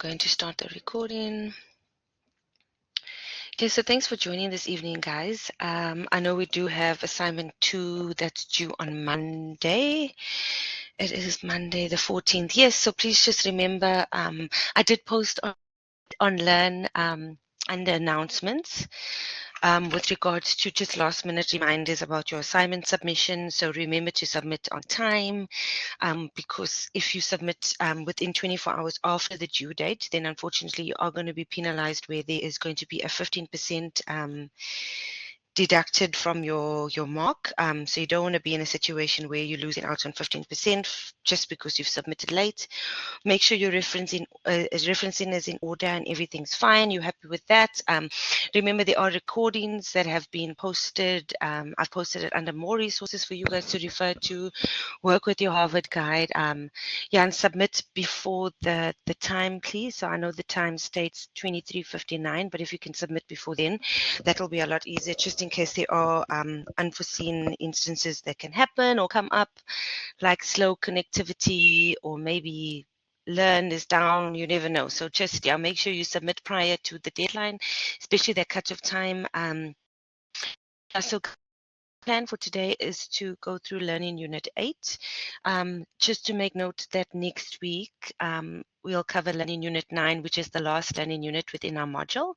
going to start the recording. Okay, so thanks for joining this evening, guys. I know we do have assignment 2 that's due on Monday. It is Monday the 14th. Yes, so please just remember, I did post on Learn under announcements with regards to just last minute reminders about your assignment submission. So remember to submit on time. Because if you submit within 24 hours after the due date, then unfortunately you are going to be penalized where there is going to be a 15% deducted from your mark. So you don't want to be in a situation where you're losing out on 15% just because you've submitted late. Make sure your referencing is in order and everything's fine. You're happy with that. Remember, there are recordings that have been posted. I've posted it under more resources for you guys to refer to. Work with your Harvard guide. Yeah, and submit before the time, please. So I know the time states 23:59, but if you can submit before then, that'll be a lot easier, just in case there are unforeseen instances that can happen or come up, like slow connectivity or maybe Learn is down. You never know. So just make sure you submit prior to the deadline, especially that cut-off time. So plan for today is to go through Learning Unit 8. Just to make note that next week we'll cover Learning Unit 9, which is the last learning unit within our module.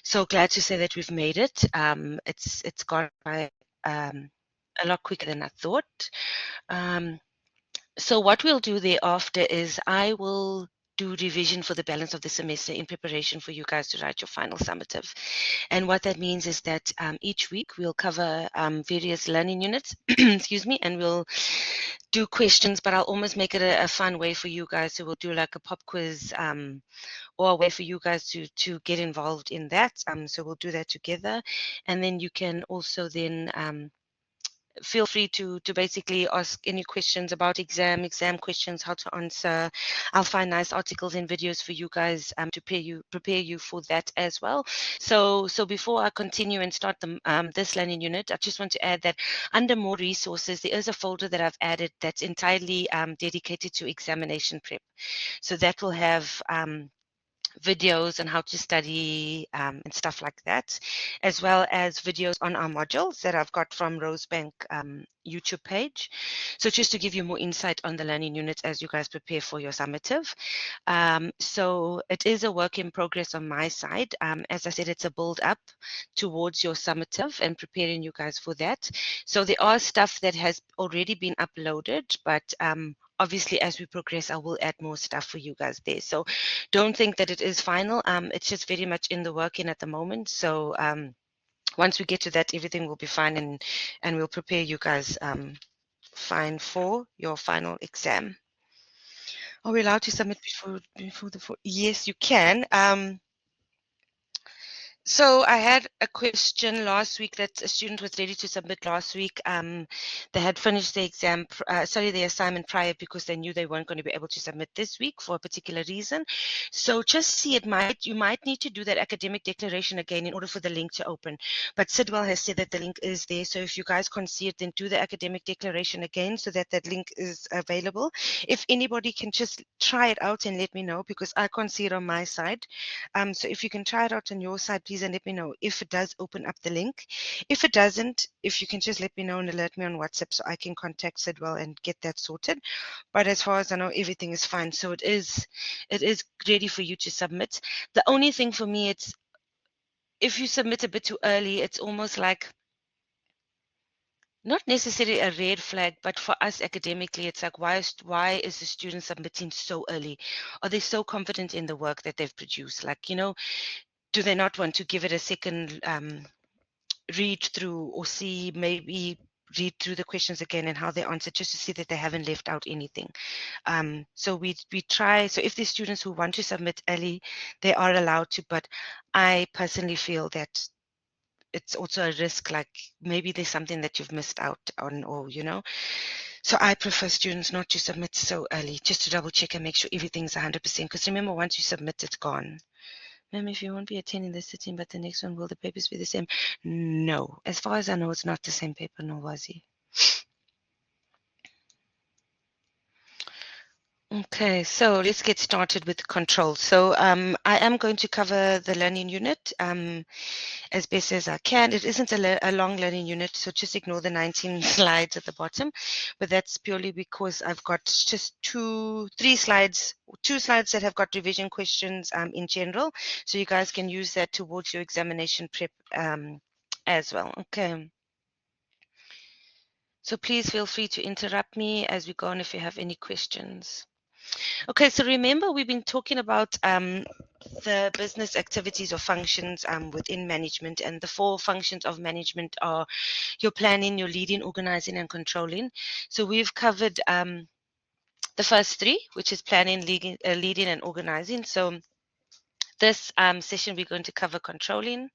So glad to say that we've made it. It's gone by a lot quicker than I thought. So what we'll do thereafter is I will do revision for the balance of the semester in preparation for you guys to write your final summative. And what that means is that each week we'll cover various learning units, excuse me, and we'll do questions, but I'll almost make it a fun way for you guys. So we'll do like a pop quiz or a way for you guys to get involved in that. So we'll do that together. And then you can also then feel free to basically ask any questions about exam questions, how to answer. I'll find nice articles and videos for you guys to prepare you for that as well. So before I continue and start this learning unit, I just want to add that under more resources, there is a folder that I've added that's entirely dedicated to examination prep. So that will have videos on how to study and stuff like that, as well as videos on our modules that I've got from Rosebank YouTube page. So just to give you more insight on the learning units as you guys prepare for your summative. So it is a work in progress on my side. As I said, it's a build up towards your summative and preparing you guys for that. So there are stuff that has already been uploaded, but obviously as we progress, I will add more stuff for you guys there. So don't think that it is final. It's just very much in the working at the moment. So once we get to that, everything will be fine, and we'll prepare you guys fine for your final exam. Are we allowed to submit before the Yes, you can. So I had a question last week that a student was ready to submit last week. They had finished the exam, the assignment prior because they knew they weren't going to be able to submit this week for a particular reason. So just see, you might need to do that academic declaration again in order for the link to open. But Sidwell has said that the link is there. So if you guys can't see it, then do the academic declaration again so that that link is available. If anybody can just try it out and let me know, because I can't see it on my side. So if you can try it out on your side, please, and let me know if it does open up the link. If it doesn't, if you can just let me know and alert me on WhatsApp so I can contact Sidwell and get that sorted. But as far as I know, everything is fine. So it is ready for you to submit. The only thing for me, it's if you submit a bit too early, it's almost like not necessarily a red flag, but for us academically, it's like, why is the student submitting so early? Are they so confident in the work that they've produced? Like, do they not want to give it a second read through or see, maybe read through the questions again and how they answer, just to see that they haven't left out anything? So we try. So if the students who want to submit early, they are allowed to, but I personally feel that it's also a risk, like maybe there's something that you've missed out on, or so I prefer students not to submit so early, just to double check and make sure everything's 100%, because remember, once you submit, it's gone. Ma'am, if you won't be attending this sitting, but the next one, will the papers be the same? No. As far as I know, it's not the same paper, no, was he? Okay, so let's get started with control. So I am going to cover the learning unit as best as I can. It isn't a long learning unit, so just ignore the 19 slides at the bottom. But that's purely because I've got just two slides that have got revision questions in general. So you guys can use that towards your examination prep as well. Okay. So please feel free to interrupt me as we go on if you have any questions. Okay, so remember we've been talking about the business activities or functions within management, and the four functions of management are your planning, your leading, organizing, and controlling. So we've covered the first three, which is planning, leading and organizing. So this session we're going to cover controlling.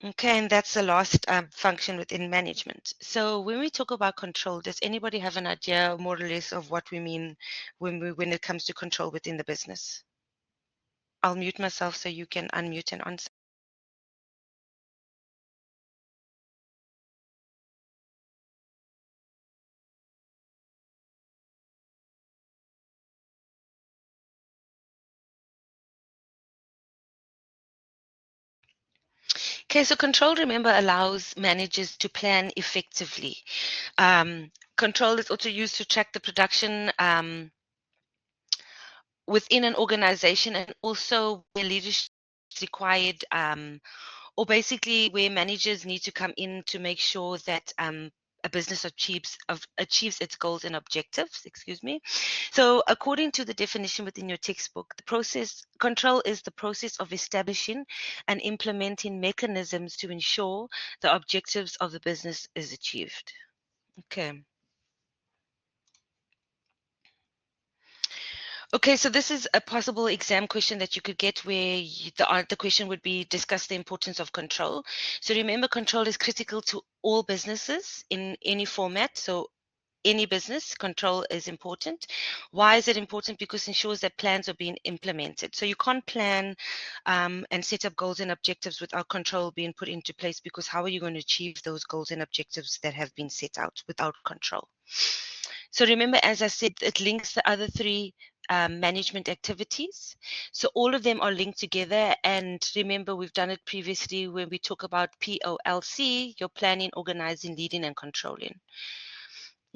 Okay, and that's the last function within management. So when we talk about control, does anybody have an idea more or less of what we mean when it comes to control within the business? I'll mute myself so you can unmute and answer. Okay, so control, remember, allows managers to plan effectively. Control is also used to track the production within an organization, and also where leadership is required, or basically where managers need to come in to make sure that a business achieves its goals and objectives. Excuse me. So, according to the definition within your textbook, the process control is the process of establishing and implementing mechanisms to ensure the objectives of the business is achieved. Okay. Okay, so this is a possible exam question that you could get where the question would be discuss the importance of control. So remember, control is critical to all businesses in any format. So any business, control is important. Why is it important? Because it ensures that plans are being implemented. So you can't plan and set up goals and objectives without control being put into place, because how are you going to achieve those goals and objectives that have been set out without control? So remember, as I said, it links the other three management activities. So all of them are linked together. And remember, we've done it previously when we talk about POLC, your planning, organizing, leading, and controlling.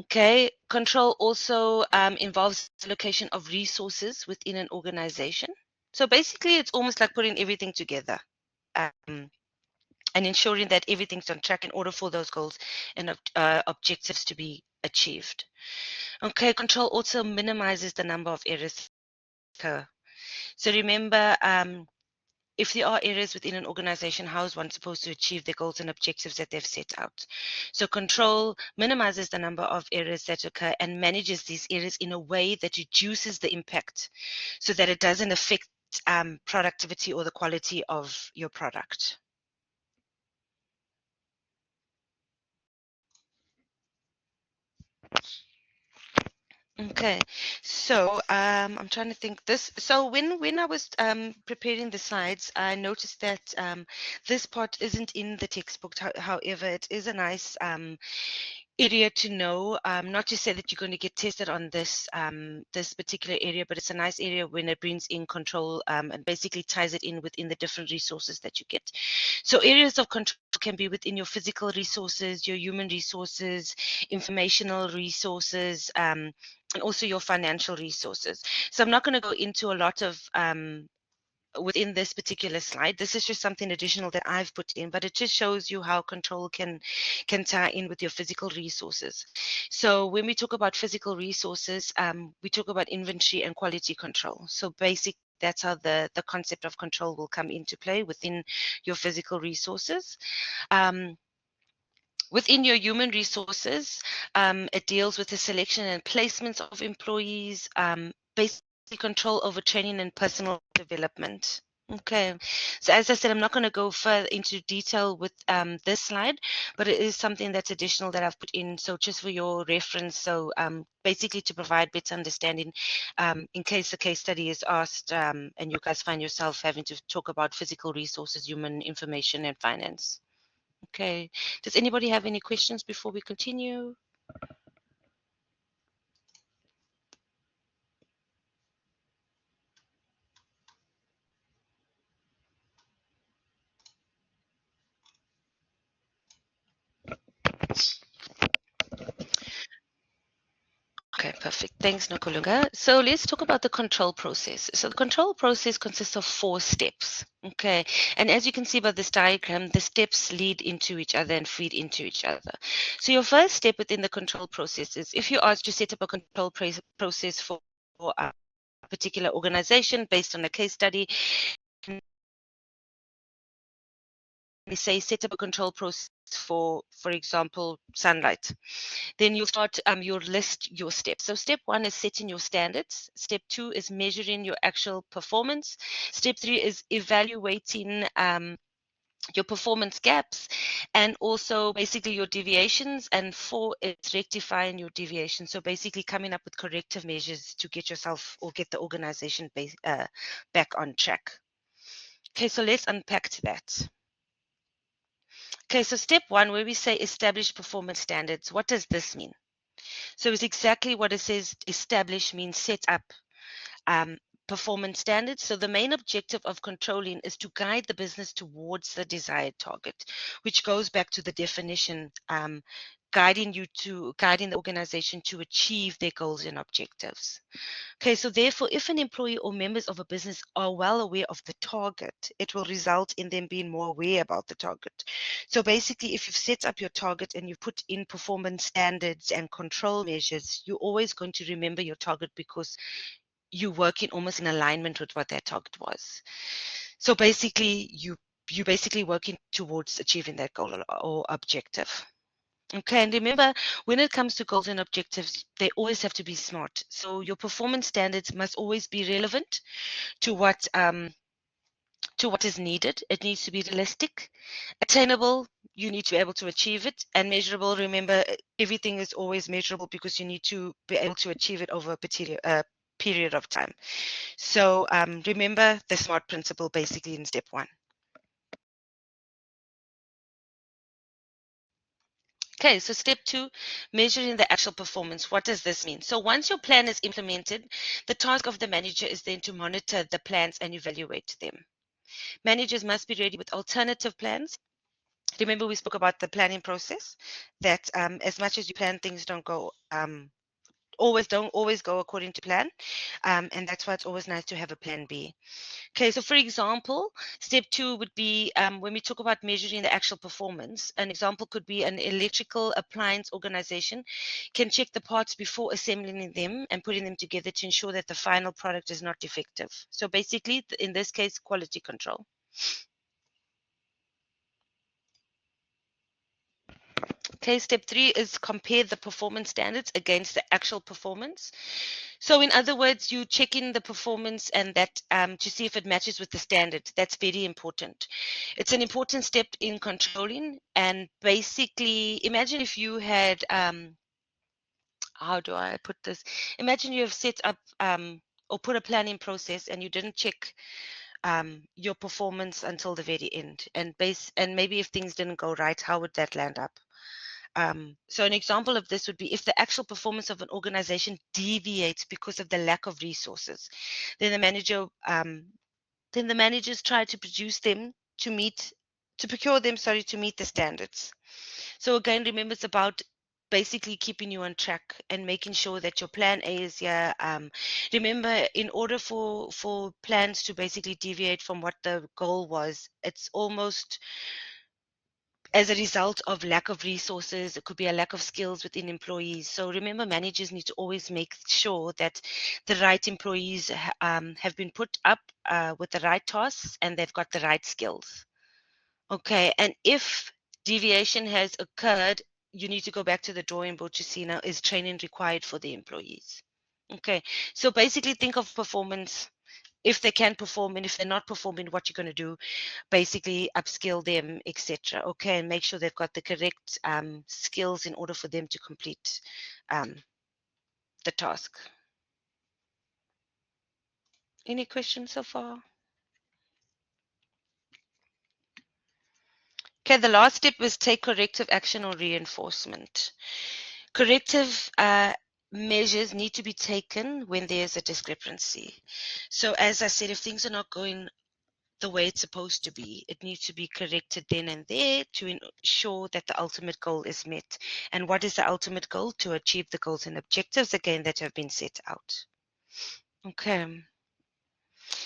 Okay, control also involves allocation of resources within an organization. So basically, it's almost like putting everything together and ensuring that everything's on track in order for those goals and objectives to be achieved. Okay, control also minimizes the number of errors per. So remember, if there are errors within an organization, how is one supposed to achieve the goals and objectives that they've set out? So control minimizes the number of errors that occur and manages these errors in a way that reduces the impact so that it doesn't affect productivity or the quality of your product. Okay, so I'm trying to think this. So when I was preparing the slides, I noticed that this part isn't in the textbook. However, it is a nice area to know. Not to say that you're going to get tested on this particular area, but it's a nice area when it brings in control and basically ties it in within the different resources that you get. So areas of control can be within your physical resources, your human resources, informational resources, and also your financial resources. So I'm not going to go into a lot of within this particular slide. This is just something additional that I've put in, but it just shows you how control can tie in with your physical resources. So when we talk about physical resources, we talk about inventory and quality control. So basic that's how the concept of control will come into play within your physical resources. Um, Within your human resources, it deals with the selection and placements of employees, basically control over training and personal development. Okay, so as I said, I'm not going to go further into detail with this slide, but it is something that's additional that I've put in. So just for your reference, so basically to provide better understanding in case the case study is asked and you guys find yourself having to talk about physical resources, human information, and finance. Okay. Does anybody have any questions before we continue? Perfect. Thanks, Nokulunga. So let's talk about the control process. So the control process consists of 4 steps. Okay. And as you can see by this diagram, the steps lead into each other and feed into each other. So your first step within the control process is if you asked to set up a control process for a particular organization based on a case study, we say set up a control process for example, sunlight. Then you'll list your steps. So step 1 is setting your standards. Step 2 is measuring your actual performance. Step 3 is evaluating your performance gaps and also basically your deviations. And 4 is rectifying your deviations. So basically coming up with corrective measures to get yourself or get the organization back on track. Okay, so let's unpack that. Okay, so step 1, where we say establish performance standards, what does this mean? So it's exactly what it says. Establish means set up um, performance standards. So the main objective of controlling is to guide the business towards the desired target, which goes back to the definition, guiding the organization to achieve their goals and objectives. Okay, so therefore, if an employee or members of a business are well aware of the target, it will result in them being more aware about the target. So basically, if you've set up your target and you put in performance standards and control measures, you're always going to remember your target because you're working almost in alignment with what that target was. So basically, you're basically working towards achieving that goal or objective. Okay, and remember, when it comes to goals and objectives, they always have to be smart. So your performance standards must always be relevant to what is needed. It needs to be realistic, attainable. You need to be able to achieve it, and measurable. Remember, everything is always measurable because you need to be able to achieve it over a period of time. So remember the SMART principle basically in step 1. Okay, so step 2, measuring the actual performance. What does this mean? So once your plan is implemented, the task of the manager is then to monitor the plans and evaluate them. Managers must be ready with alternative plans. Remember, we spoke about the planning process, that as much as you plan, things don't always go according to plan. And that's why it's always nice to have a plan B. Okay, so for example, step 2 would be when we talk about measuring the actual performance. An example could be an electrical appliance organization can check the parts before assembling them and putting them together to ensure that the final product is not defective. So basically, in this case, quality control. Okay, step 3 is compare the performance standards against the actual performance. So in other words, you check in the performance and that to see if it matches with the standard. That's very important. It's an important step in controlling. And basically, imagine if you had, how do I put this? Imagine you have set up or put a planning process and you didn't check your performance until the very end. And maybe if things didn't go right, how would that land up? So an example of this would be if the actual performance of an organization deviates because of the lack of resources, then the managers try to procure them, to meet the standards. So again, remember, it's about basically keeping you on track and making sure that your plan A is here. Remember, in order for plans to basically deviate from what the goal was, it's almost as a result of lack of resources. It could be a lack of skills within employees. So remember, managers need to always make sure that the right employees have been put up with the right tasks and they've got the right skills. Okay, and if deviation has occurred, you need to go back to the drawing board to see now, is training required for the employees? Okay, so basically think of performance, if they can perform, and if they're not performing, what you're going to do, basically upskill them, etc. Okay, and make sure they've got the correct skills in order for them to complete um, the task. Any questions so far? Okay, the last step was take corrective action or reinforcement. Corrective measures need to be taken when there's a discrepancy. So as I said, if things are not going the way it's supposed to be. It needs to be corrected then and there to ensure that the ultimate goal is met. And what is the ultimate goal? To achieve the goals and objectives again that have been set out. Okay.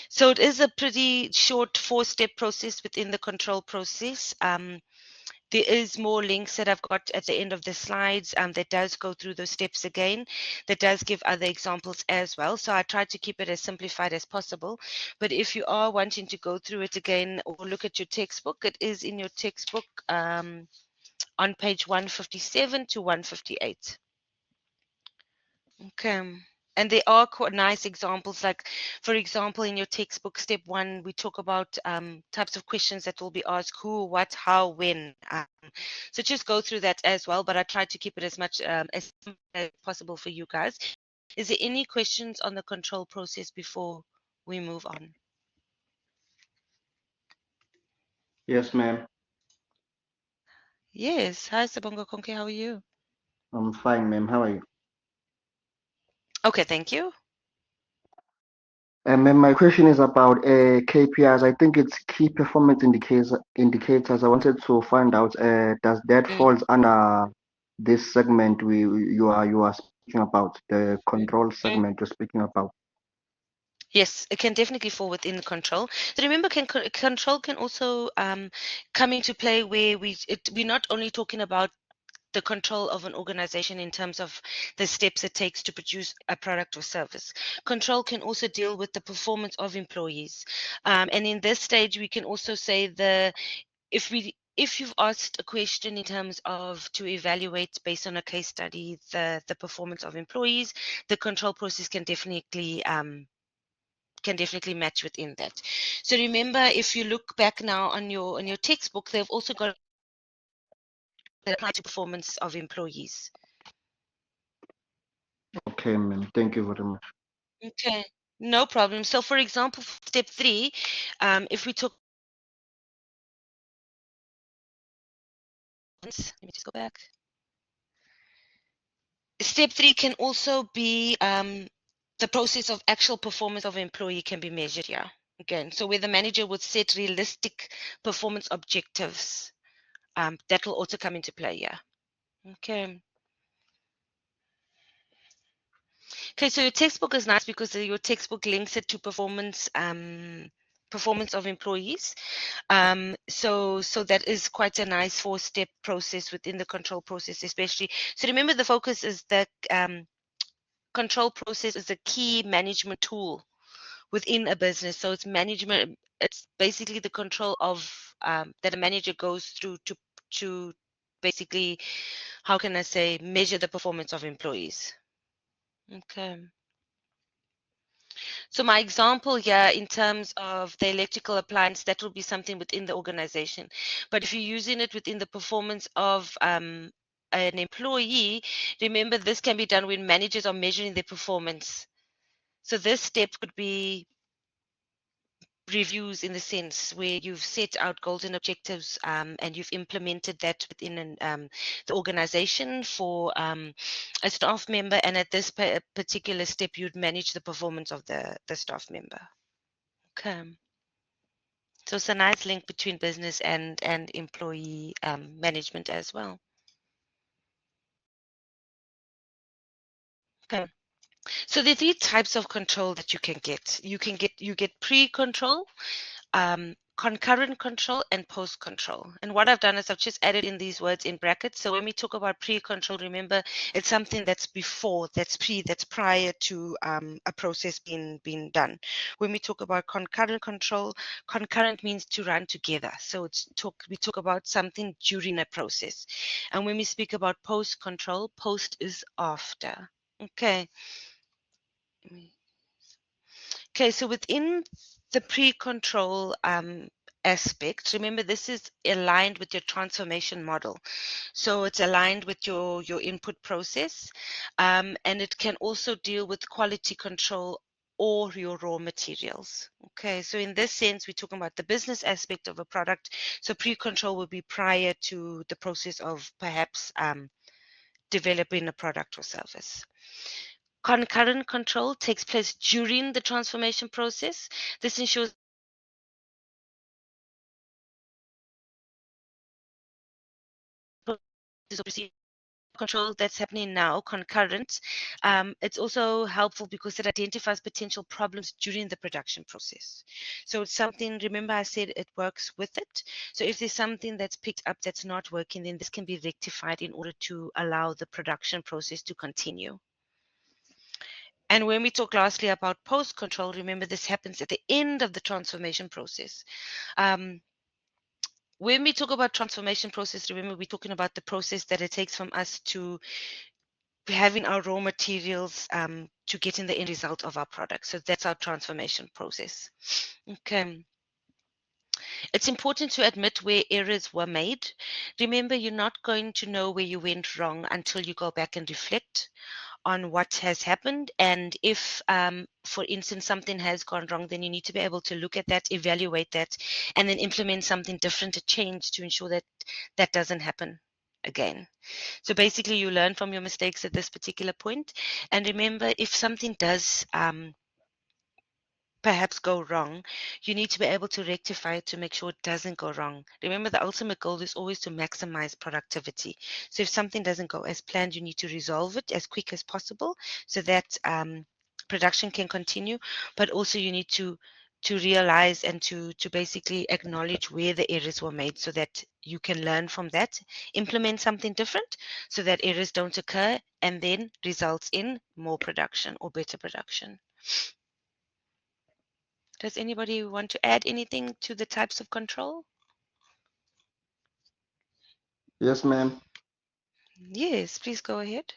So it is a pretty short 4-step process within the control process. There is more links that I've got at the end of the slides that does go through those steps again, that does give other examples as well. So I try to keep it as simplified as possible. But if you are wanting to go through it again or look at your textbook, it is in your textbook on page 157 to 158. Okay. And there are quite nice examples, like, for example, in your textbook, step 1, we talk about types of questions that will be asked: who, what, how, when. So just go through that as well, but I try to keep it as much as simple as possible for you guys. Is there any questions on the control process before we move on? Yes, ma'am. Yes. Hi, Sabongo Konke, how are you? I'm fine, ma'am. How are you? Okay, thank you. Ma'am, my question is about KPIs. I think it's key performance indicators. I wanted to find out, does that Mm, falls under this segment you are speaking about, the mm, control mm. segment you're speaking about? Yes, it can definitely fall within control. So remember, control can also come into play where we're not only talking about the control of an organization in terms of the steps it takes to produce a product or service. Control can also deal with the performance of employees. And in this stage, we can also say if you've asked a question in terms of to evaluate based on a case study the performance of employees, the control process can definitely match within that. So remember, if you look back now on your textbook, they've also got that apply to performance of employees. Okay, ma'am. Thank you very much. Okay, no problem. So for example, for step 3, if we took, let me just go back. Step 3 can also be the process of actual performance of an employee can be measured here. Again, so where the manager would set realistic performance objectives, that will also come into play here. Okay. Okay, so your textbook is nice because your textbook links it to performance of employees. So that is quite a nice 4-step process within the control process, especially. So remember, the focus is that control process is a key management tool within a business. So it's management. It's basically the control of that a manager goes through to basically, how can I say, measure the performance of employees. Okay. So my example here in terms of the electrical appliance, that will be something within the organization. But if you're using it within the performance of an employee, remember this can be done when managers are measuring their performance. So this step could be reviews in the sense where you've set out goals and objectives and you've implemented that within the organization for a staff member, and at this particular step you'd manage the performance of the staff member. Okay. So it's a nice link between business and employee management as well. Okay. So there are 3 types of control that you can get. You get pre-control, concurrent control, and post-control. And what I've done is I've just added in these words in brackets. So when we talk about pre-control, remember it's something that's before, that's prior to a process being done. When we talk about concurrent control, concurrent means to run together. So we talk about something during a process. And when we speak about post-control, post is after. Okay. Okay, so within the pre-control aspect, remember this is aligned with your transformation model. So it's aligned with your input process, and it can also deal with quality control or your raw materials. Okay, so in this sense, we're talking about the business aspect of a product. So pre-control will be prior to the process of perhaps developing a product or service. Concurrent control takes place during the transformation process. This ensures or procedure control that's happening now, concurrent, it's also helpful because it identifies potential problems during the production process. So it's something, remember I said it works with it. So if there's something that's picked up that's not working, then this can be rectified in order to allow the production process to continue. And when we talk lastly about post control, remember this happens at the end of the transformation process. Um, when we talk about transformation process, remember we're talking about the process that it takes from us to having our raw materials to getting the end result of our product. So that's our transformation process. Okay. It's important to admit where errors were made. Remember, you're not going to know where you went wrong until you go back and reflect on what has happened. And if, for instance, something has gone wrong, then you need to be able to look at that, evaluate that, and then implement something different, a change to ensure that that doesn't happen again. So basically, you learn from your mistakes at this particular point. And remember, if something does perhaps go wrong, you need to be able to rectify it to make sure it doesn't go wrong. Remember, the ultimate goal is always to maximize productivity. So if something doesn't go as planned, you need to resolve it as quick as possible so that production can continue. But also, you need to realize and to basically acknowledge where the errors were made so that you can learn from that, implement something different so that errors don't occur and then results in more production or better production. Does anybody want to add anything to the types of control? Yes, ma'am. Yes, please go ahead.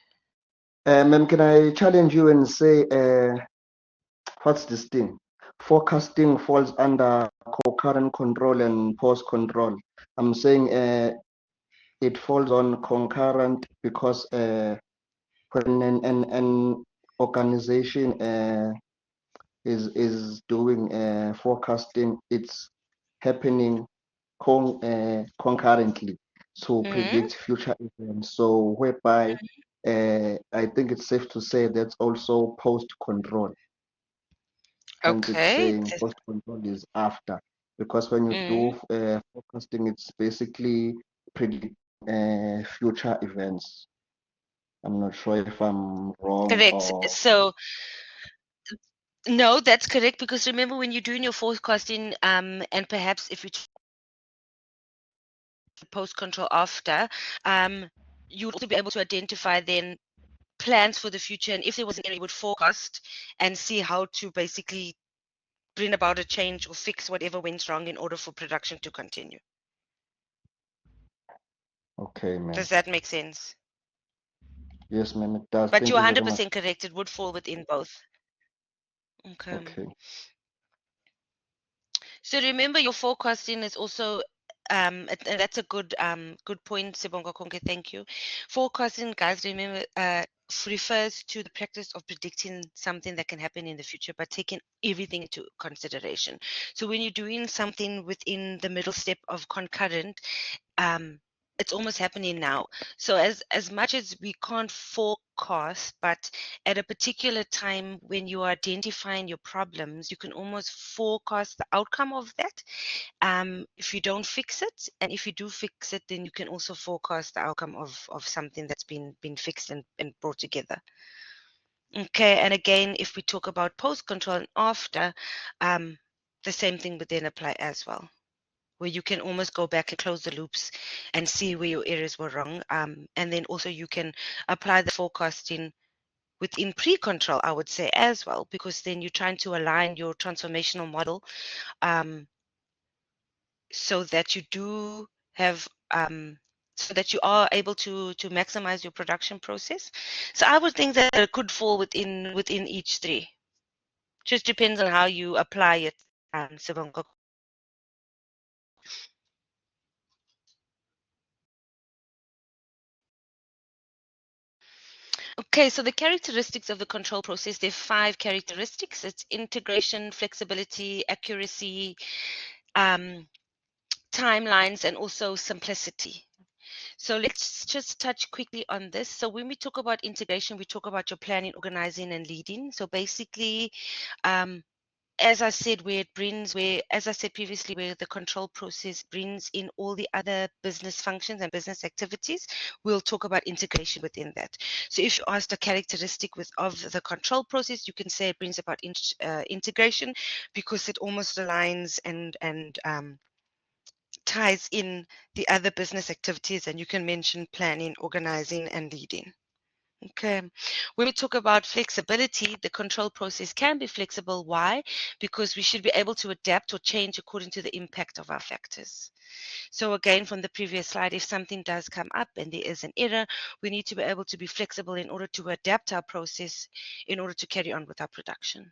Ma'am, can I challenge you and say, what's this thing? Forecasting falls under concurrent control and post control. I'm saying it falls on concurrent because when an organization is doing forecasting, it's happening concurrently to Mm-hmm. predict future events. So whereby I think it's safe to say that's also post control. Hence, it's Okay. saying post control is after, because when you do Mm, forecasting, it's basically predicting future events. I'm not sure if I'm wrong correct. or So no, that's correct because remember when you're doing your forecasting, and perhaps if you post control after, you would also be able to identify then plans for the future. And if there was an area, you would forecast and see how to basically bring about a change or fix whatever went wrong in order for production to continue. okay, ma'am. Does that make sense? Yes, ma'am, it does. But Thank you're you very much. 100% correct. It would fall within both. Okay. Okay. So remember, your forecasting is also, and that's a good point, Sibonga Konke. Thank you. Forecasting, guys, remember, refers to the practice of predicting something that can happen in the future, but taking everything into consideration. So when you're doing something within the middle step of concurrent, um, it's almost happening now. So as much as we can't forecast, but at a particular time when you are identifying your problems, you can almost forecast the outcome of that. If you don't fix it, and if you do fix it, then you can also forecast the outcome of something that's been fixed and brought together. Okay, and again, if we talk about post control and after, um, the same thing would then apply as well, where you can almost go back and close the loops and see where your areas were wrong. And then also you can apply the forecasting within pre-control, I would say as well, because then you're trying to align your transformational model um, so that you do have so that you are able to maximize your production process. So I would think that it could fall within each three. Just depends on how you apply it, Sibongo. Okay, so the characteristics of the control process, there are five characteristics. It's integration, flexibility, accuracy, um, timelines, and also simplicity. So let's just touch quickly on this. So when we talk about integration, we talk about your planning, organizing, and leading. So basically, um, as I said, as I said previously, where the control process brings in all the other business functions and business activities, we'll talk about integration within that. So if you asked a characteristic of the control process, you can say it brings about integration, because it almost aligns and ties in the other business activities, and you can mention planning, organizing, and leading. Okay. When we talk about flexibility, the control process can be flexible. Why? Because we should be able to adapt or change according to the impact of our factors. So again, from the previous slide, if something does come up and there is an error, we need to be able to be flexible in order to adapt our process in order to carry on with our production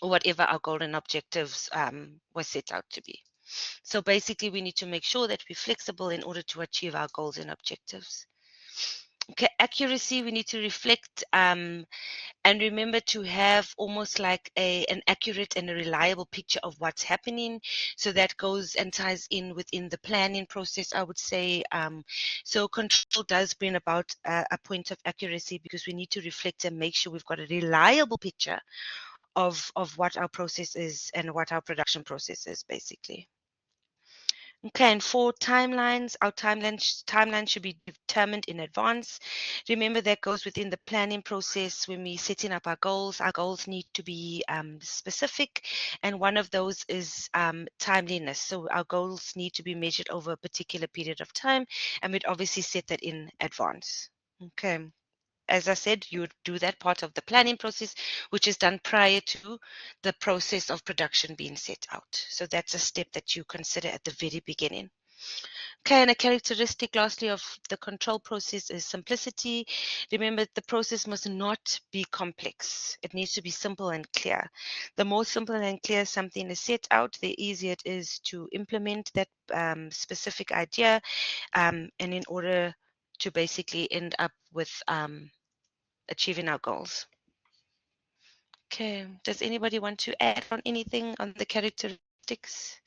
or whatever our goal and objectives was set out to be. So basically, we need to make sure that we're flexible in order to achieve our goals and objectives. Okay, accuracy, we need to reflect and remember to have almost like an accurate and a reliable picture of what's happening. So that goes and ties in within the planning process, I would say. So control does bring about a point of accuracy, because we need to reflect and make sure we've got a reliable picture of what our process is and what our production process is, basically. Okay, and for timelines, our timeline should be determined in advance. Remember, that goes within the planning process. When we're setting up our goals need to be specific, and one of those is timeliness. So our goals need to be measured over a particular period of time, and we'd obviously set that in advance. Okay. As I said, you would do that part of the planning process, which is done prior to the process of production being set out. So that's a step that you consider at the very beginning. Okay, and a characteristic, lastly, of the control process is simplicity. Remember, the process must not be complex. It needs to be simple and clear. The more simple and clear something is set out, the easier it is to implement that specific idea, and in order to basically end up with achieving our goals. Okay, does anybody want to add on anything on the characteristics?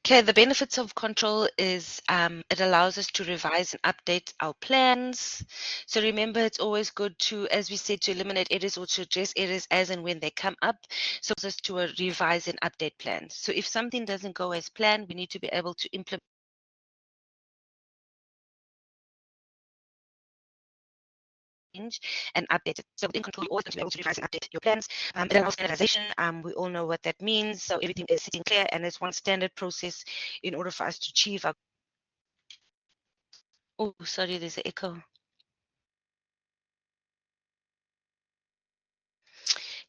Okay, the benefits of control is it allows us to revise and update our plans. So remember, it's always good to, as we said, to eliminate errors or to address errors as and when they come up. So it allows us to revise and update plans. So if something doesn't go as planned, we need to be able to implement and update it. So within control, you're always going to be able to revise and update your plans. It allows standardization. We all know what that means. So everything is sitting clear and it's one standard process in order for us to achieve our. Oh, sorry, there's an echo.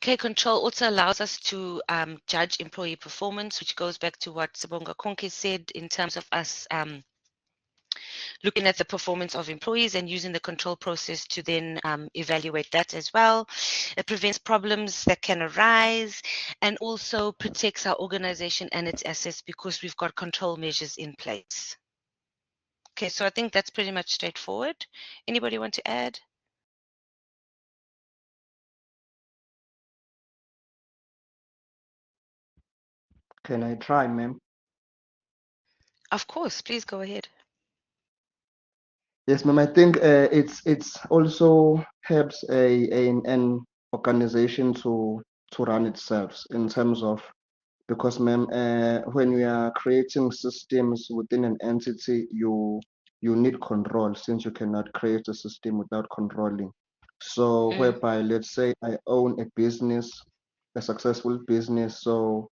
Okay, control also allows us to judge employee performance, which goes back to what Sibonga Konke said in terms of us looking at the performance of employees and using the control process to then evaluate that as well. It prevents problems that can arise and also protects our organization and its assets because we've got control measures in place. Okay, so I think that's pretty much straightforward. Anybody want to add? Can I try, ma'am? Of course, please go ahead. Yes, ma'am. I think it's also helps an organization to run itself in terms of, because ma'am, when we are creating systems within an entity, you need control, since you cannot create a system without controlling. So Mm, whereby, let's say I own a business, a successful business, so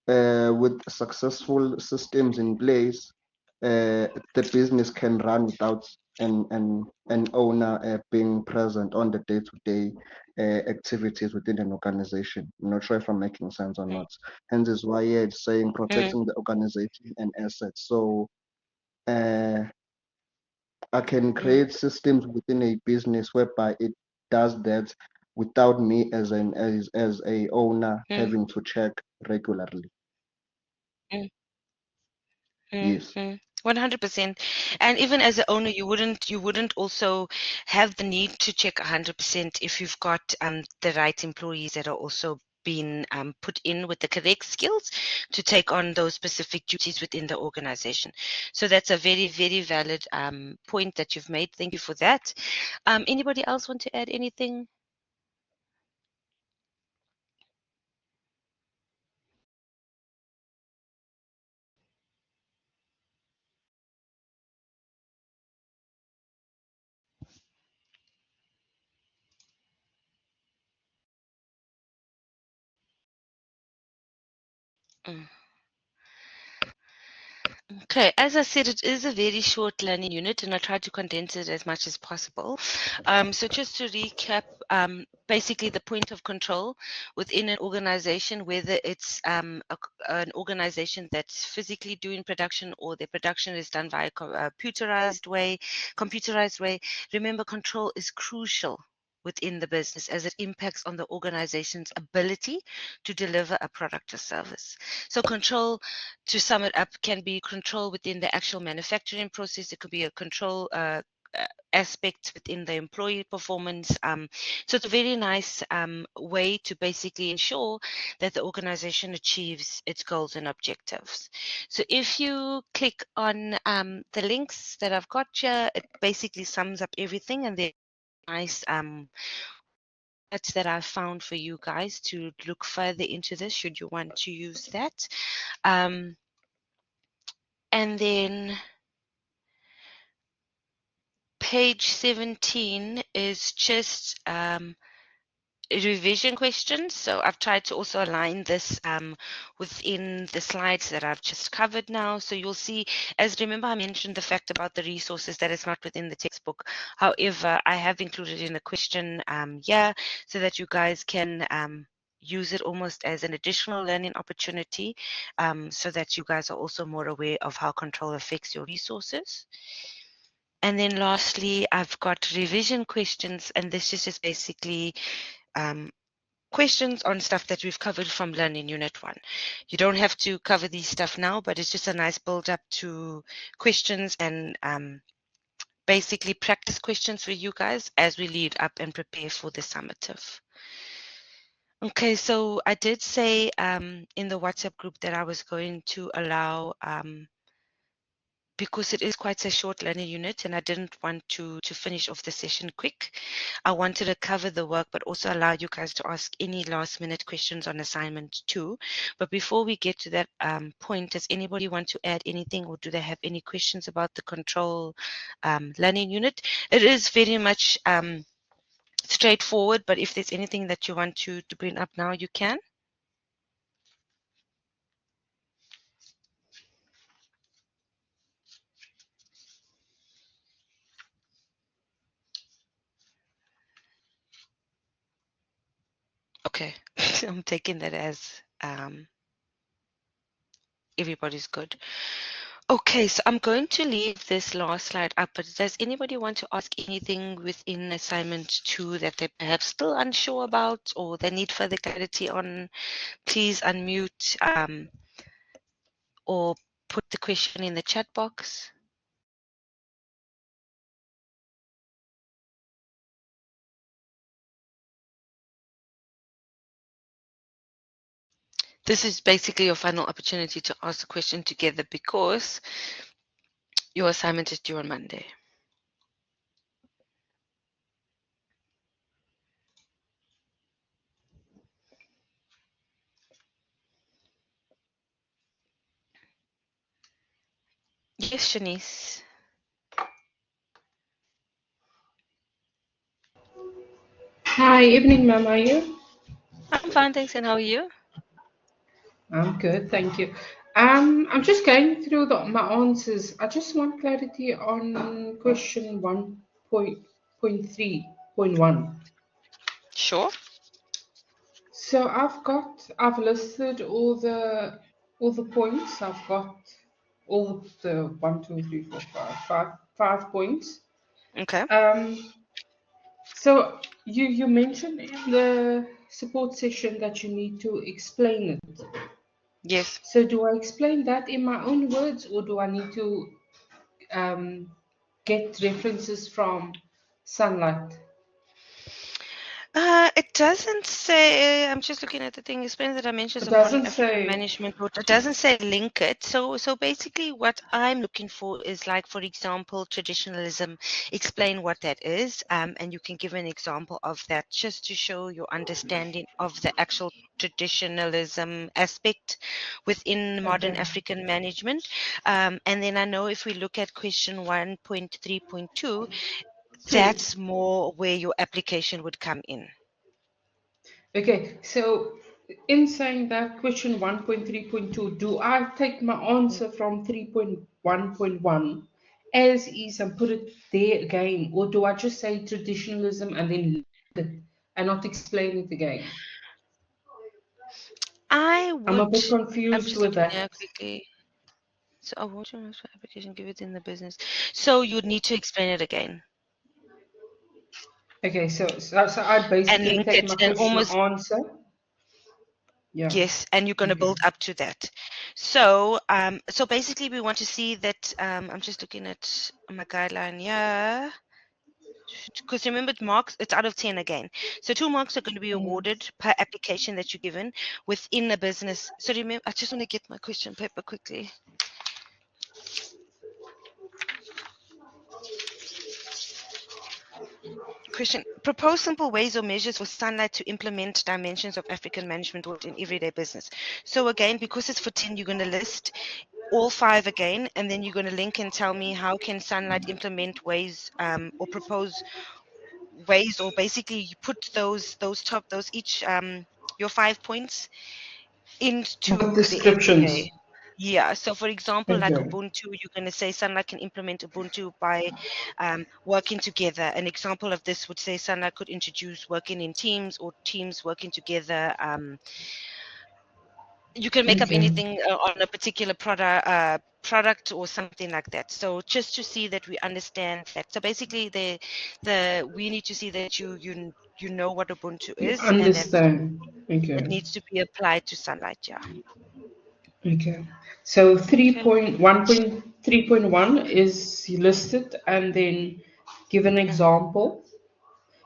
with successful systems in place, the business can run without an owner being present on the day-to-day activities within an organization. I'm not sure if I'm making sense or mm, not. Hence is why yeah, it's saying mm, protecting the organization and assets. So uh, I can mm, create systems within a business whereby it does that without me as a owner mm, having to check regularly. mm. Yes. Mm-hmm. 100%. And even as an owner, you wouldn't also have the need to check 100% if you've got the right employees that are also been put in with the correct skills to take on those specific duties within the organization. So that's a very, very valid point that you've made. Thank you for that. Anybody else want to add anything? Mm. Okay, as I said, it is a very short learning unit, and I tried to condense it as much as possible. So, just to recap, basically the point of control within an organization, whether it's an organization that's physically doing production or their production is done via computerized way. Remember, control is crucial within the business as it impacts on the organization's ability to deliver a product or service. So, control, to sum it up, can be control within the actual manufacturing process. It could be a control aspect within the employee performance. So it's a very nice way to basically ensure that the organization achieves its goals and objectives. So if you click on the links that I've got here, it basically sums up everything, and they're nice that I've found for you guys to look further into this should you want to use that. Um, and then page 17 is just revision questions. So I've tried to also align this within the slides that I've just covered now. So you'll see, as remember, I mentioned the fact about the resources that is not within the textbook. However, I have included in a question here so that you guys can use it almost as an additional learning opportunity, so that you guys are also more aware of how control affects your resources. And then lastly, I've got revision questions, and this is just basically um, questions on stuff that we've covered from Learning Unit 1. You don't have to cover these stuff now, but it's just a nice build up to questions and basically practice questions for you guys as we lead up and prepare for the summative. Okay, so I did say in the WhatsApp group that I was going to allow because it is quite a short learning unit and I didn't want to finish off the session quick. I wanted to cover the work but also allow you guys to ask any last minute questions on assignment 2. But before we get to that point, does anybody want to add anything or do they have any questions about the control learning unit? It is very much straightforward, but if there's anything that you want to bring up now, you can. Okay, I'm taking that as everybody's good. Okay, so I'm going to leave this last slide up, but does anybody want to ask anything within assignment 2 that they're perhaps still unsure about or they need further clarity on? Please unmute or put the question in the chat box. This is basically your final opportunity to ask the question together because your assignment is due on Monday. Yes, Shanice. Hi, evening, ma'am. Are you? I'm fine, thanks. And how are you? I'm good, thank you. I'm just going through my answers. I just want clarity on question 1.3.1. Sure. So I've listed all the points. I've got all the one, two, three, four, five points. Okay. So you mentioned in the support session that you need to explain it. Yes. So do I explain that in my own words, or do I need to get references from Sunlight? It doesn't say. I'm just looking at the thing. Explain the dimensions It of modern doesn't African say. management. But it doesn't say link it. So basically, what I'm looking for is like, for example, traditionalism. Explain what that is, and you can give an example of that just to show your understanding of the actual traditionalism aspect within modern Okay. African management. And then I know if we look at question 1.3.2, Three. that's more where your application would come in. Okay. So in saying that question 1.3.2, do I take my answer from 3.1.1 as is and put it there again, or do I just say traditionalism and then leave it and not explain it again? I I'm a would, bit I'm confused just with looking here that. quickly. So, what your application give it in the business. So, you'd need to explain it again Okay, so I and basically link take it my and question almost, answer. Yeah. yes, and you're going to Okay. build up to that. So basically, we want to see that. I'm just looking at my guideline here. Because remember, marks, it's out of 10 again. So 2 marks are going to be Mm. awarded per application that you're given within a business. So remember, I just want to get my question paper quickly. Question. Propose simple ways or measures for Sunlight to implement dimensions of African management work in everyday business. So again, because it's for 10, you're going to list all 5 again, and then you're going to link and tell me how can Sunlight implement ways or propose ways, or basically you put those each your 5 points With into the descriptions. everyday. Yeah. So, for example, like Okay. Ubuntu, you're going to say Sunlight can implement Ubuntu by working together. An example of this would say Sunlight could introduce working in teams or teams working together. You can make up Okay. anything on a particular product or something like that. So just to see that we understand that. So basically, the we need to see that you know what Ubuntu You is and that understand. it Okay. needs to be applied to Sunlight. Yeah. Okay. So Okay. 3.1.3.1 is listed and then give an Mm, example.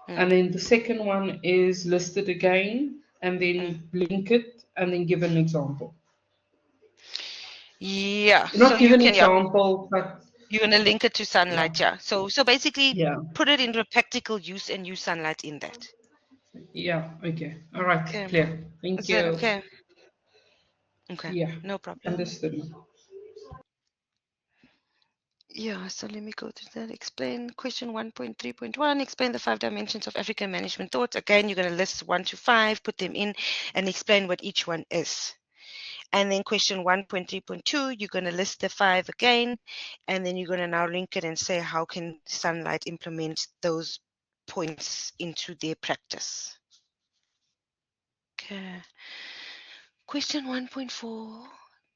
And mm, then the second one is listed again and mm. then link it and then give an example. Yeah, so Not give you an can, yeah, example, but you're gonna link it to yeah, sunlight, yeah. So basically yeah, put it into practical use and use sunlight in that. yeah. Okay. All right. Okay. Clear. Thank Is that you. okay? Okay, Yeah. no problem. Understood. Yeah, so let me go through that. Explain question 1.3.1. Explain the 5 dimensions of African management thought. Again, you're going to list 1 to 5, put them in, and explain what each one is. And then question 1.3.2, you're going to list the 5 again, and then you're going to now link it and say how can sunlight implement those points into their practice. Okay. Question 1.4,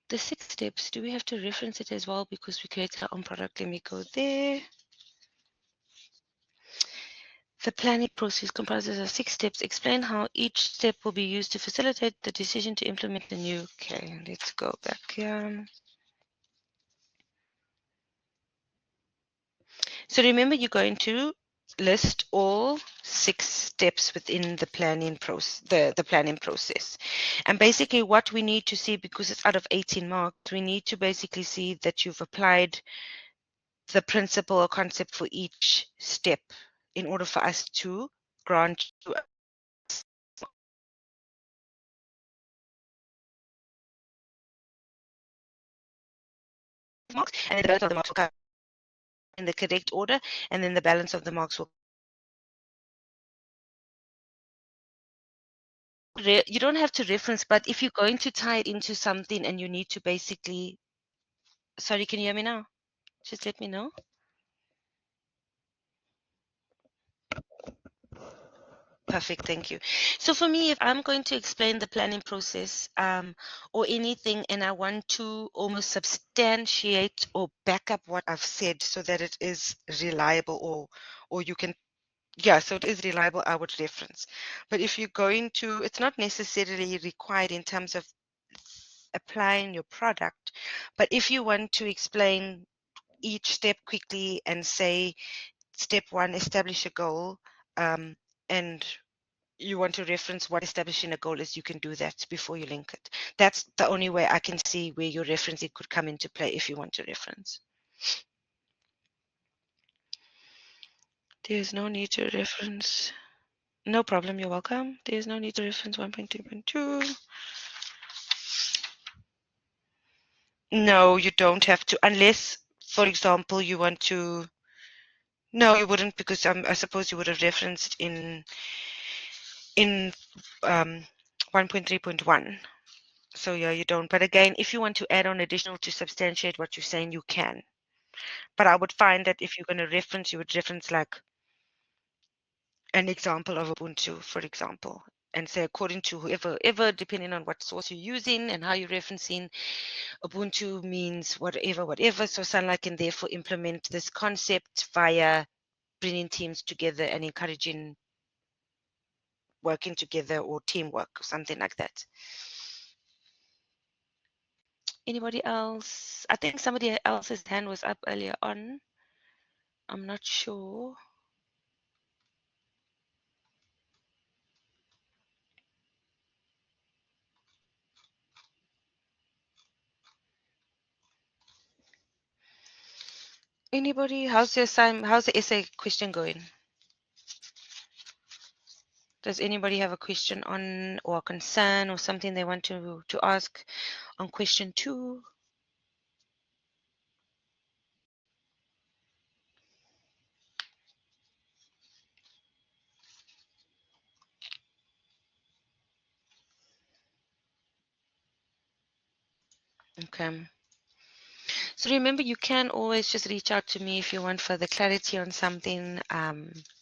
the 6 steps. Do we have to reference it as well because we created our own product? Let me go there. The planning process comprises of 6 steps. Explain how each step will be used to facilitate the decision to implement the new. Okay, let's go back here. So remember, you're going to list all 6 steps within the planning process, the planning process. And basically what we need to see, because it's out of 18 marks, we need to basically see that you've applied the principle or concept for each step in order for us to grant you marks, and then the balance of the marks will come in the correct order, and then the balance of the marks will. You don't have to reference, but if you're going to tie it into something and you need to basically, sorry, can you hear me now? Just let me know. Perfect, thank you. So for me, if I'm going to explain the planning process or anything, and I want to almost substantiate or back up what I've said so that it is reliable, or you can, yeah, so it is reliable, I would reference. But if you're going to, it's not necessarily required in terms of applying your product, but if you want to explain each step quickly and say, step 1, establish a goal, and you want to reference what establishing a goal is, you can do that before you link it. That's the only way I can see where your referencing could come into play if you want to reference. There's no need to reference. No problem, you're welcome. There's no need to reference 1.2.2. No, you don't have to, unless, for example, you want to. No, you wouldn't, because I suppose you would have referenced in 1.3.1. So yeah, you don't. But again, if you want to add on additional to substantiate what you're saying, you can. But I would find that if you're going to reference, you would reference like an example of Ubuntu, for example, and say according to whoever, depending on what source you're using and how you're referencing, Ubuntu means whatever. So Sunlight can therefore implement this concept via bringing teams together and encouraging working together or teamwork or something like that. Anybody else? I think somebody else's hand was up earlier on. I'm not sure. Anybody? How's the essay question going? Does anybody have a question on or a concern or something they want to ask on question 2? Okay. So remember, you can always just reach out to me if you want further clarity on something. I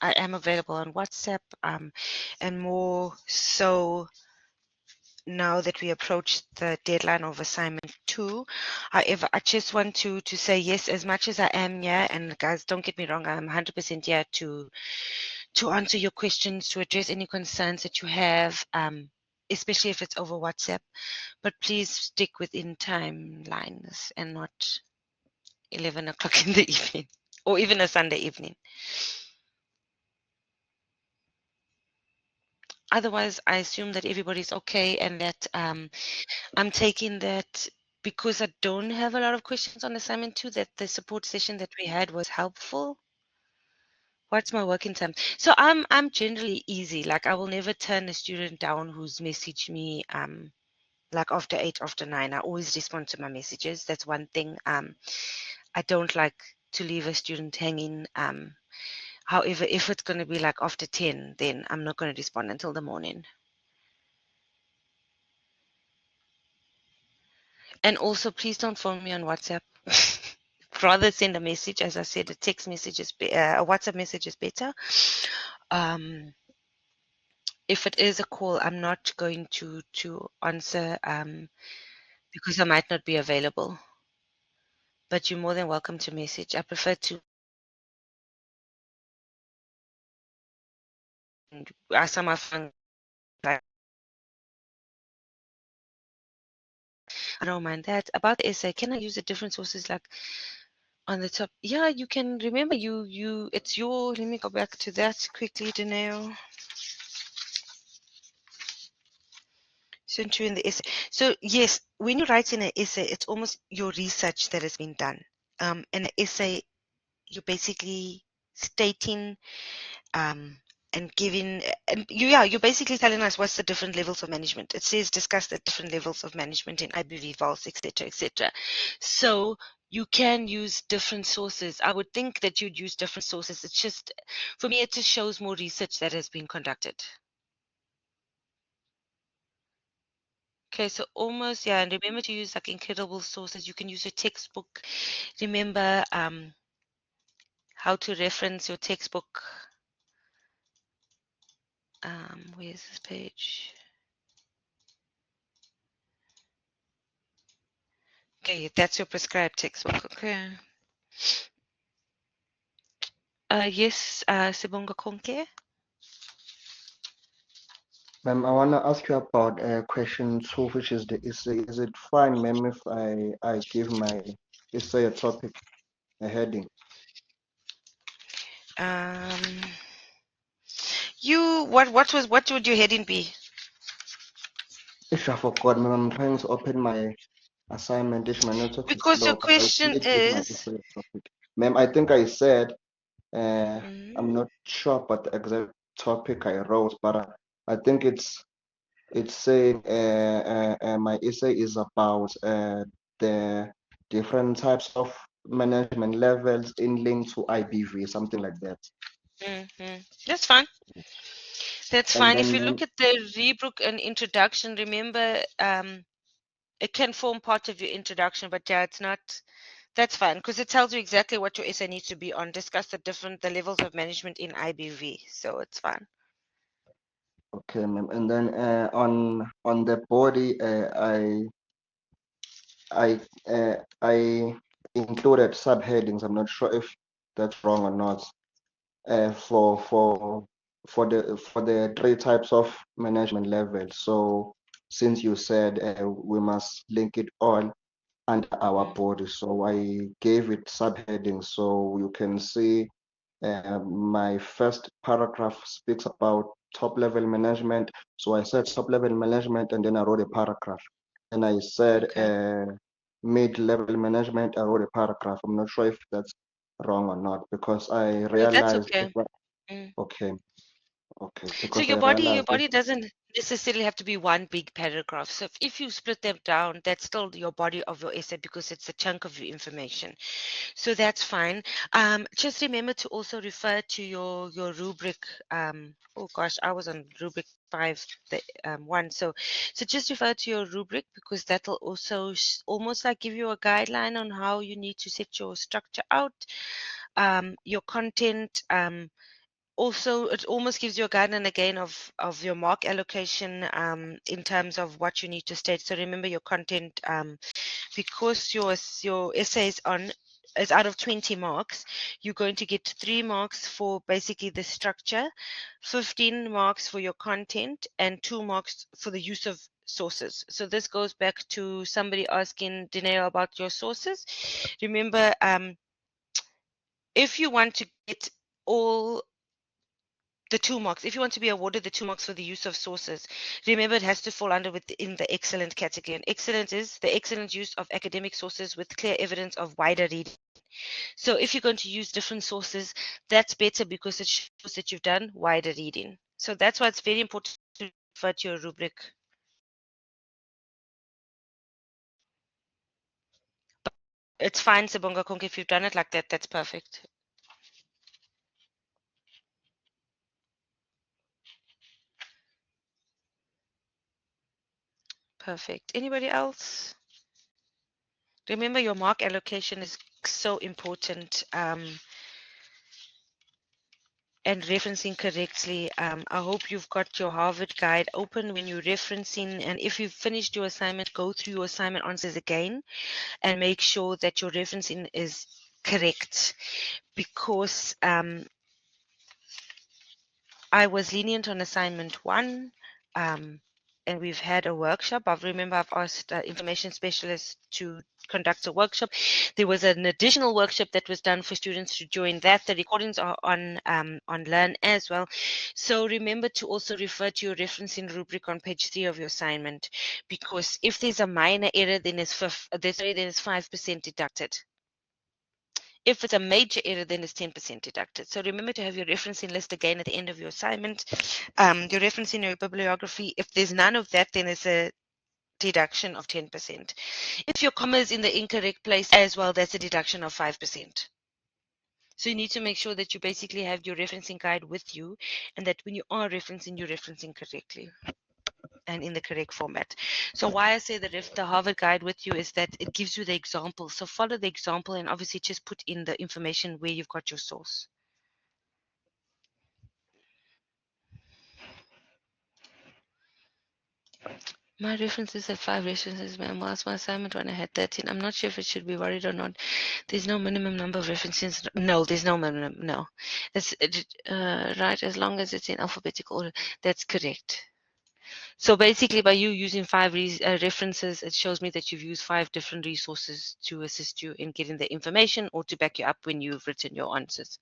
am available on WhatsApp, and more so now that we approach the deadline of assignment 2. However, I just want to say yes, as much as I am here, and guys, don't get me wrong, I'm 100% here to answer your questions, to address any concerns that you have, especially if it's over WhatsApp. But please stick within timelines and not 11 o'clock in the evening or even a Sunday evening. Otherwise, I assume that everybody's okay and that I'm taking that because I don't have a lot of questions on assignment 2, that the support session that we had was helpful. What's my working time? So I'm generally easy. Like I will never turn a student down who's messaged me like after 8, after 9. I always respond to my messages. That's one thing. I don't like to leave a student hanging. However, if it's going to be like after 10, then I'm not going to respond until the morning. And also, please don't phone me on WhatsApp. Rather send a message. As I said, a text message is a WhatsApp message is better. If it is a call, I'm not going to answer because I might not be available. But you're more than welcome to message. I prefer to ask my phone. I don't mind that. About the essay, can I use the different sources like on the top? Yeah, you can. Remember, it's your. Let me go back to that quickly, Danielle. Sent you in the essay. So yes, when you're writing an essay, it's almost your research that has been done. In an essay, you're basically stating and giving, and you're basically telling us what's the different levels of management. It says discuss the different levels of management in IBV, VALS, etc., etc. So you can use different sources. I would think that you'd use different sources. It's just, for me, it just shows more research that has been conducted. Okay, so almost, yeah, and remember to use like incredible sources. You can use a textbook. Remember how to reference your textbook. Where's this page? Okay, that's your prescribed textbook. Okay. Yes, Sibonga Konke. Ma'am, I want to ask you about question 2, which is the essay. Is it fine, ma'am, if I give my essay a topic, a heading? Um, What would your heading be? Ish, I forgot, ma'am. I'm trying to open my assignment. Ish, my network is Because your slow, but I question did give my is, essay topic. Ma'am, I think I said, Mhm. I'm not sure about the exact topic I wrote, but I think it's saying my essay is about the different types of management levels in link to IBV, something like that. That's fine. That's And fine. If then, you ma'am, look at the rebook and introduction, remember, it can form part of your introduction, but yeah, it's not. That's fine because it tells you exactly what your essay needs to be on. Discuss the levels of management in IBV, so it's fine. okay, ma'am. And then on the body, I included subheadings. I'm not sure if that's wrong or not. For the three types of management levels. So since you said we must link it all under our Mm, body, so I gave it subheadings. So you can see my first paragraph speaks about top level management. So I said top level management, and then I wrote a paragraph. And I said okay. mid level management. I wrote a paragraph. I'm not sure if that's wrong or not because I No, that's realized okay. Mm. okay, okay, So because your I body realized if doesn't necessarily have to be one big paragraph. So if you split them down, that's still your body of your essay because it's a chunk of your information. So that's fine. Just remember to also refer to your rubric. Oh gosh, I was on rubric 5, the one. So just refer to your rubric because that'll also almost like give you a guideline on how you need to set your structure out, your content. Also, it almost gives you a guideline again of your mark allocation in terms of what you need to state. So remember your content. Because your essay is out of 20 marks, you're going to get 3 marks for basically the structure, 15 marks for your content, and 2 marks for the use of sources. So this goes back to somebody asking Dineo about your sources. Remember, if you want to get all the 2 marks, if you want to be awarded the 2 marks for the use of sources, remember it has to fall under within the excellent category. And excellent is the excellent use of academic sources with clear evidence of wider reading. So if you're going to use different sources, that's better because it shows that you've done wider reading. So that's why it's very important to refer to your rubric. It's fine, Sibonga Konke, if you've done it like that, that's perfect. Perfect. Anybody else? Remember, your mark allocation is so important. And referencing correctly. I hope you've got your Harvard guide open when you're referencing. And if you've finished your assignment, go through your assignment answers again and make sure that your referencing is correct. Because I was lenient on assignment 1. And we've had a workshop. I've asked information specialists to conduct a workshop. There was an additional workshop that was done for students to join that. The recordings are on Learn as well. So remember to also refer to your referencing rubric on page 3 of your assignment, because if there's a minor error, then it's 5% deducted. If it's a major error, then it's 10% deducted. So remember to have your referencing list again at the end of your assignment. Your referencing your bibliography. If there's none of that, then it's a deduction of 10%. If your comma is in the incorrect place as well, that's a deduction of 5%. So you need to make sure that you basically have your referencing guide with you and that when you are referencing, you're referencing correctly and in the correct format. So why I say that if the Harvard guide with you is that it gives you the example. So follow the example and obviously just put in the information where you've got your source. My references had 5 references, ma'am. Whilst my assignment when I had 13. I'm not sure if it should be worried or not. There's no minimum number of references. No, there's no minimum. No. It's right as long as it's in alphabetical order. That's correct. So basically, by you using 5 references, it shows me that you've used 5 different resources to assist you in getting the information or to back you up when you've written your answers.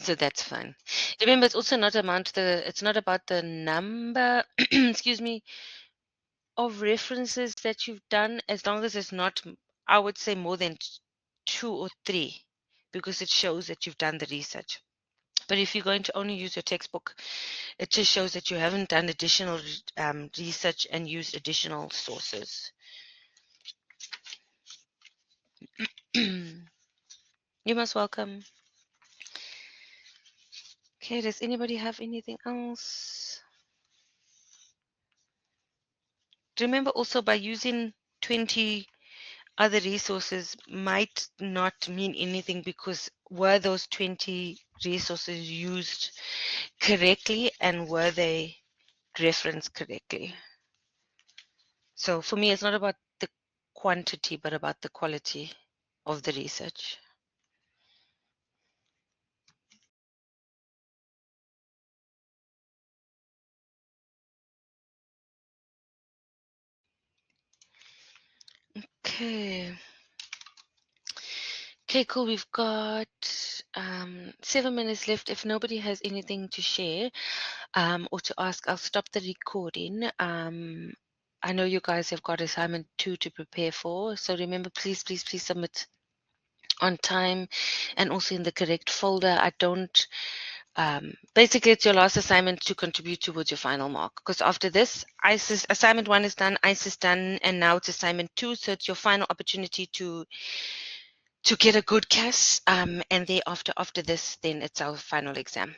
So that's fine. Remember, it's also not it's not about the number, excuse me, of references that you've done, as long as it's not, I would say, more than 2 or 3, because it shows that you've done the research. But if you're going to only use your textbook, it just shows that you haven't done additional research and used additional sources. You're most welcome. Okay, does anybody have anything else? Remember also, by using 20 other resources might not mean anything, because were those 20 resources used correctly and were they referenced correctly? So for me, it's not about the quantity, but about the quality of the research. Okay. Okay, cool. We've got 7 minutes left. If nobody has anything to share or to ask, I'll stop the recording. I know you guys have got assignment 2 to prepare for. So remember, please, please, please submit on time and also in the correct folder. I don't, basically it's your last assignment to contribute towards your final mark, because after this, assignment 1 is done, ICE is done, and now it's assignment 2. So it's your final opportunity to get a good CAS, and thereafter, after this, then it's our final exam.